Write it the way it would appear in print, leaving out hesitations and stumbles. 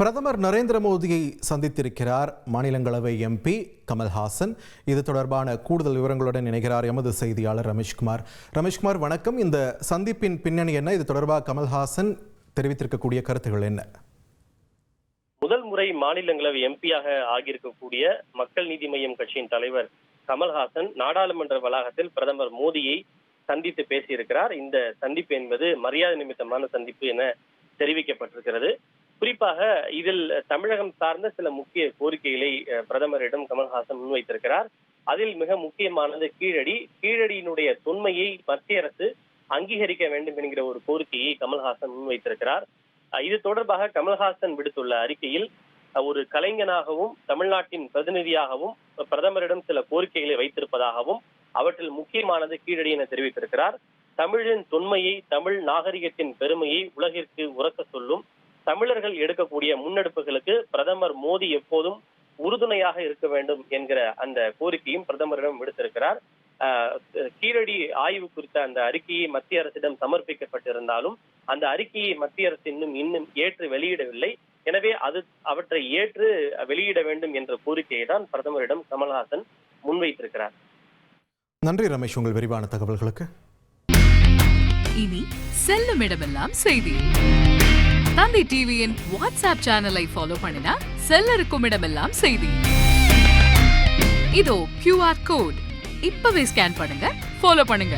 பிரதமர் நரேந்திர மோடியை சந்தித்திருக்கிறார் மாநிலங்களவை எம்பி கமல்ஹாசன். இது தொடர்பான கூடுதல் விவரங்களுடன் இணைகிறார் எமது செய்தியாளர் ரமேஷ்குமார். ரமேஷ்குமார், வணக்கம். இந்த சந்திப்பின் பின்னணி என்ன? இது தொடர்பாக கமல்ஹாசன் தெரிவித்திருக்கக்கூடிய கருத்துகள் என்ன? முதல் முறை மாநிலங்களவை எம்பியாக ஆகியிருக்கக்கூடிய மக்கள் நீதி மய்யம் கட்சியின் தலைவர் கமல்ஹாசன் நாடாளுமன்ற வளாகத்தில் பிரதமர் மோடியை சந்தித்து பேசியிருக்கிறார். இந்த சந்திப்பு என்பது மரியாதை நிமித்தமான சந்திப்பு என தெரிவிக்கப்பட்டிருக்கிறது. குறிப்பாக இதில் தமிழகம் சார்ந்த சில முக்கிய கோரிக்கைகளை பிரதமரிடம் கமல்ஹாசன் முன்வைத்திருக்கிறார். அதில் மிக முக்கியமானது கீழடியினுடைய தொன்மையை மத்திய அரசு அங்கீகரிக்க வேண்டும் என்கிற ஒரு கோரிக்கையை கமல்ஹாசன் முன்வைத்திருக்கிறார். இது தொடர்பாக கமல்ஹாசன் விடுத்துள்ள அறிக்கையில் ஒரு கலைஞனாகவும் தமிழ்நாட்டின் பிரதிநிதியாகவும் பிரதமரிடம் சில கோரிக்கைகளை வைத்திருப்பதாகவும் அவற்றில் முக்கியமானது கீழடி என தெரிவித்திருக்கிறார். தமிழின் தொன்மையை, தமிழ் நாகரிகத்தின் பெருமையை உலகிற்கு உரக்க சொல்லும் தமிழர்கள் எடுக்கக்கூடிய முன்னெடுப்புகளுக்கு பிரதமர் மோடி எப்போதும் உறுதுணையாக இருக்க வேண்டும் என்கிற அந்த கோரிக்கையும் பிரதமரிடம் விடுத்திருக்கிறார். கீழடி ஆய்வு குறித்த அந்த அறிக்கையை மத்திய அரசிடம் சமர்ப்பிக்கப்பட்டிருந்தாலும் அந்த அறிக்கையை மத்திய அரசு இன்னும் ஏற்று வெளியிடவில்லை. எனவே அவற்றை ஏற்று வெளியிட வேண்டும் என்ற கோரிக்கையை தான் பிரதமரிடம் கமல்ஹாசன் முன்வைத்திருக்கிறார். நன்றி ரமேஷ், உங்கள் விரிவான தகவல்களுக்கு. இனி செல்லும் இடமெல்லாம் செய்தி. தந்தி டிவியின் வாட்ஸ்அப் சேனலை ஃபாலோ பண்ணினா செல்லருக்கும் இடமெல்லாம் செய்தி. இதோ QR கோட் இப்பவே ஸ்கேன் பண்ணுங்க, ஃபாலோ பண்ணுங்க.